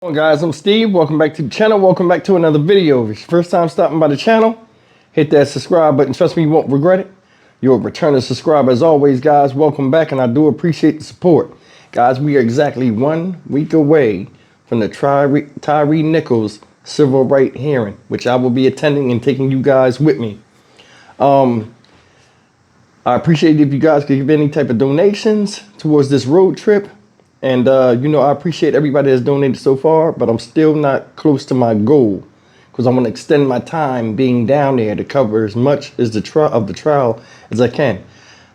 Hello guys, I'm Steve. Welcome back to the channel. Welcome back to another video. If it's your first time stopping by the channel, hit that subscribe button. Trust me, you won't regret it. You're a returning subscriber as always, guys. Welcome back, and I do appreciate the support. Guys, we are exactly 1 week away from the Tyree Nichols civil right hearing, which I will be attending and taking you guys with me. I appreciate if you guys could give any type of donations towards this road trip. And, I appreciate everybody that's donated so far, but I'm still not close to my goal because I want to extend my time being down there to cover as much as the trial as I can.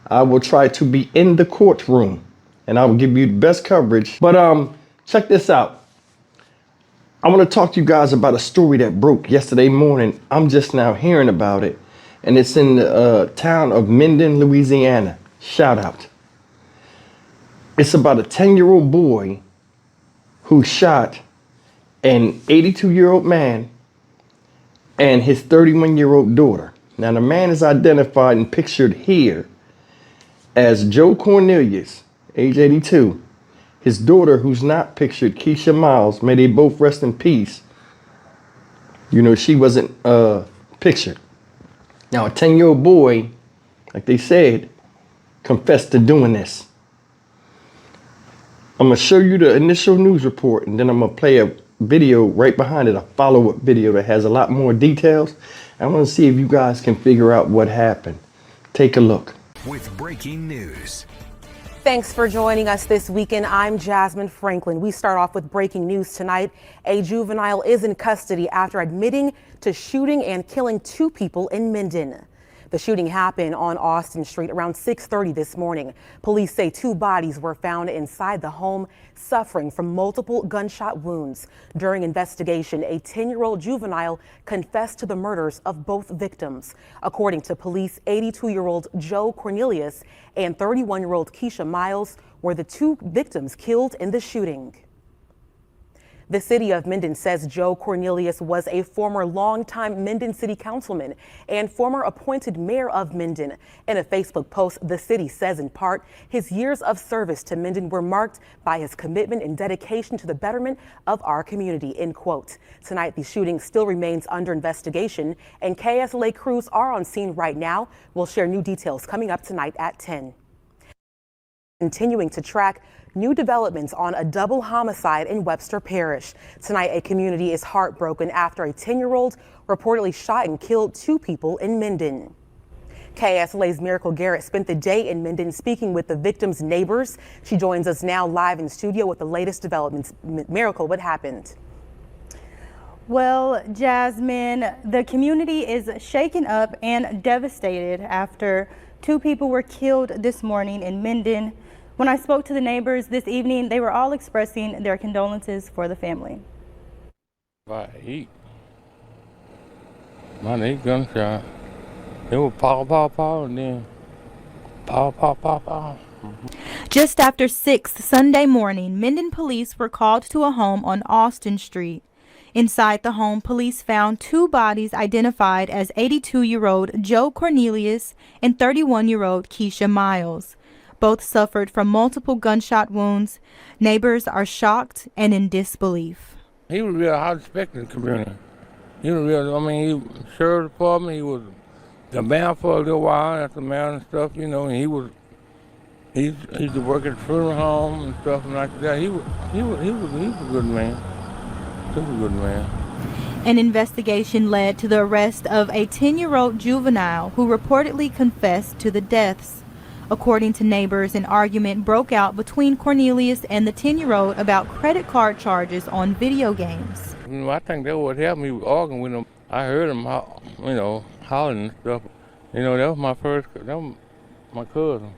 I will try to be in the courtroom and I will give you the best coverage. But check this out. I want to talk to you guys about a story that broke yesterday morning. I'm just now hearing about it, and it's in the town of Minden, Louisiana. Shout out. It's about a 10-year-old boy who shot an 82-year-old man and his 31-year-old daughter. Now, the man is identified and pictured here as Joe Cornelius, age 82. His daughter, who's not pictured, Keisha Miles, may they both rest in peace. She wasn't pictured. Now, a 10-year-old boy, like they said, confessed to doing this. I'm going to show you the initial news report, and then I'm going to play a video right behind it, a follow-up video that has a lot more details. I want to see if you guys can figure out what happened. Take a look. With breaking news. Thanks for joining us this weekend. I'm Jasmine Franklin. We start off with breaking news tonight. A juvenile is in custody after admitting to shooting and killing 2 people in Minden. The shooting happened on Austin Street around 6:30 this morning. Police say 2 bodies were found inside the home, suffering from multiple gunshot wounds. During investigation, a 10-year-old juvenile confessed to the murders of both victims. According to police, 82-year-old Joe Cornelius and 31-year-old Keisha Miles were the 2 victims killed in the shooting. The city of Minden says Joe Cornelius was a former longtime Minden city councilman and former appointed mayor of Minden. In a Facebook post, the city says in part, his years of service to Minden were marked by his commitment and dedication to the betterment of our community, end quote. Tonight, the shooting still remains under investigation, and KSLA crews are on scene right now. We'll share new details coming up tonight at 10. Continuing to track new developments on a double homicide in Webster Parish. Tonight, a community is heartbroken after a 10-year-old reportedly shot and killed 2 people in Minden. KSLA's Miracle Garrett spent the day in Minden speaking with the victims' neighbors. She joins us now live in studio with the latest developments. Miracle, what happened? Well, Jasmine, the community is shaken up and devastated after 2 people were killed this morning in Minden. When I spoke to the neighbors this evening, they were all expressing their condolences for the family. My gunshot. It was pow, pow, pow, and then pow, pow, pow, pow. Just after 6 Sunday morning, Minden police were called to a home on Austin Street. Inside the home, police found 2 bodies identified as 82-year-old Joe Cornelius and 31-year-old Keisha Miles. Both suffered from multiple gunshot wounds. Neighbors are shocked and in disbelief. He was real high respected in the community. He was he was sheriff department, he was the mayor for a little while after the mayor and stuff, and he used to work at the funeral home and stuff and like that. He was a good man. Super good man. An investigation led to the arrest of a 10-year-old juvenile who reportedly confessed to the deaths. According to neighbors, an argument broke out between Cornelius and the 10-year-old about credit card charges on video games. I think that what happened. He was arguing with him. I heard him, hollering and stuff. That was my cousin.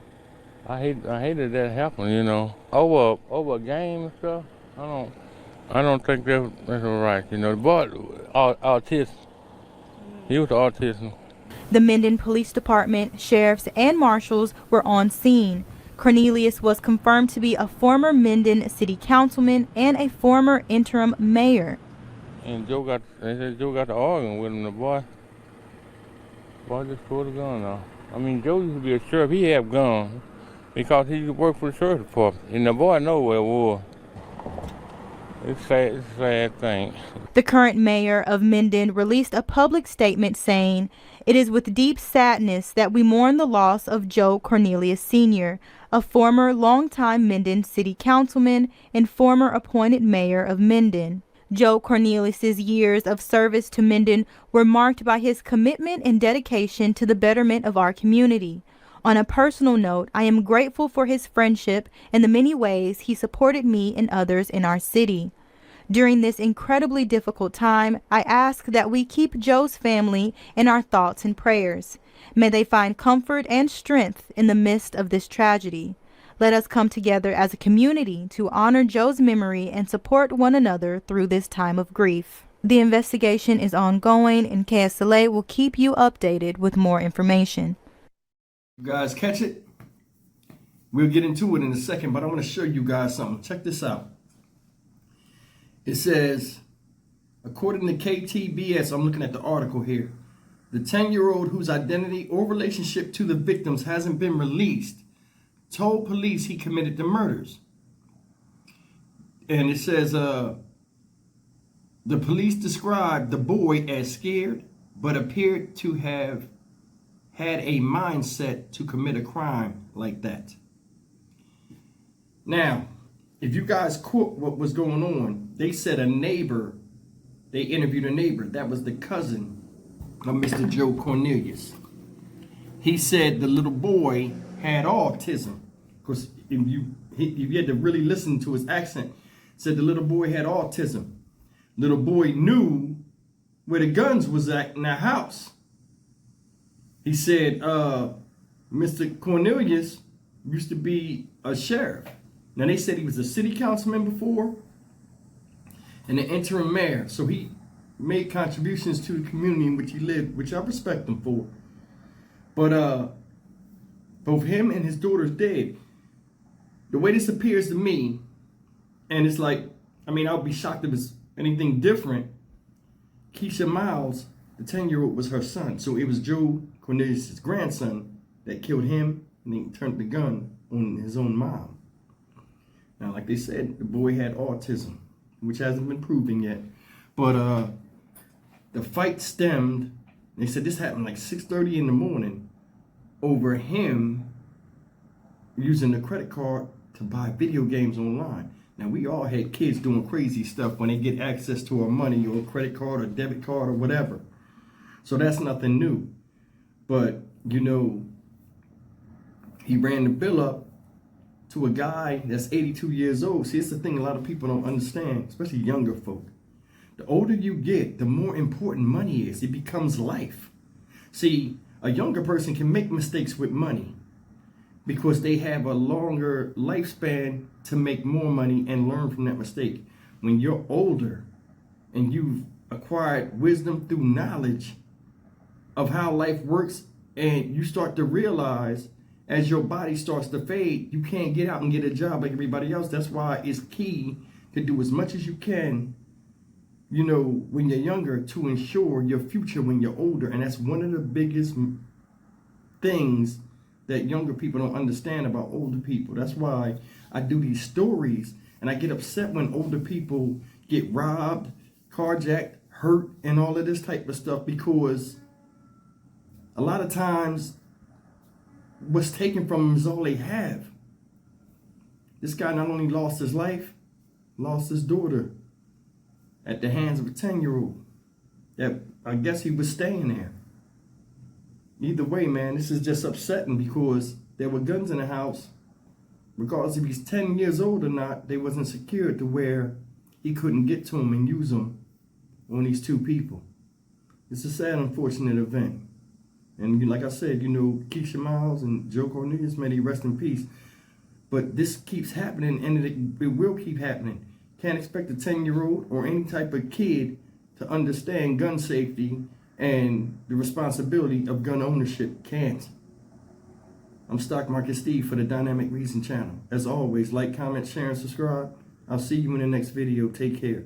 I hated that happened. Over a game and stuff. I don't think that's right. The boy, autism. He was autism. The Minden Police Department, sheriffs, and marshals were on scene. Cornelius was confirmed to be a former Minden city councilman and a former interim mayor. And Joe got to arguing with him. The boy just pulled a gun off. Joe used to be a sheriff. He had guns because he used to work for the sheriff department. And the boy know where it was. It's a sad thing. The current mayor of Minden released a public statement saying, "It is with deep sadness that we mourn the loss of Joe Cornelius Sr., a former longtime Minden city councilman and former appointed mayor of Minden. Joe Cornelius's years of service to Minden were marked by his commitment and dedication to the betterment of our community. On a personal note, I am grateful for his friendship and the many ways he supported me and others in our city. During this incredibly difficult time, I ask that we keep Joe's family in our thoughts and prayers. May they find comfort and strength in the midst of this tragedy. Let us come together as a community to honor Joe's memory and support one another through this time of grief." The investigation is ongoing, and KSLA will keep you updated with more information. You guys catch it? We'll get into it in a second, but I want to show you guys something. Check this out. It says, according to KTBS, I'm looking at the article here, the 10-year-old whose identity or relationship to the victims hasn't been released told police he committed the murders. And it says, the police described the boy as scared, but appeared to have had a mindset to commit a crime like that. Now, if you guys caught what was going on, they said a neighbor, they interviewed a neighbor, that was the cousin of Mr. Joe Cornelius. He said the little boy had autism. Of course, if you had to really listen to his accent, said the little boy had autism. Little boy knew where the guns was at in the house. He said Mr. Cornelius used to be a sheriff. Now, they said he was a city councilman before and an interim mayor. So he made contributions to the community in which he lived, which I respect him for. But both him and his daughter's dead. The way this appears to me, and it's like, I mean, I'll be shocked if it's anything different. Keisha Miles, the 10-year-old, was her son. So it was Joe Cornelius' grandson that killed him, and then turned the gun on his own mom. Now, like they said, the boy had autism, which hasn't been proven yet. But the fight stemmed, they said this happened like 6:30 in the morning, over him using the credit card to buy video games online. Now, we all had kids doing crazy stuff when they get access to our money or credit card or debit card or whatever. So that's nothing new. But, you know, he ran the bill up to a guy that's 82 years old. See, it's the thing a lot of people don't understand, especially younger folk. The older you get, the more important money is. It becomes life. See, a younger person can make mistakes with money because they have a longer lifespan to make more money and learn from that mistake. When you're older and you've acquired wisdom through knowledge of how life works, and you start to realize as your body starts to fade, you can't get out and get a job like everybody else. That's why it's key to do as much as you can, you know, when you're younger, to ensure your future when you're older. And that's one of the biggest things that younger people don't understand about older people. That's why I do these stories, and I get upset when older people get robbed, carjacked, hurt, and all of this type of stuff, because a lot of times what's taken from them is all they have. This guy not only lost his life, lost his daughter at the hands of a 10-year-old. That I guess he was staying there. Either way, man, this is just upsetting because there were guns in the house. Regardless if he's 10 years old or not, they wasn't secured to where he couldn't get to them and use them on these two people. It's a sad, unfortunate event. And like I said, you know, Keisha Miles and Joe Cornelius, may they rest in peace. But this keeps happening, and it will keep happening. Can't expect a 10-year-old or any type of kid to understand gun safety and the responsibility of gun ownership. Can't. I'm Stock Market Steve for the Dynamic Reason channel. As always, like, comment, share, and subscribe. I'll see you in the next video. Take care.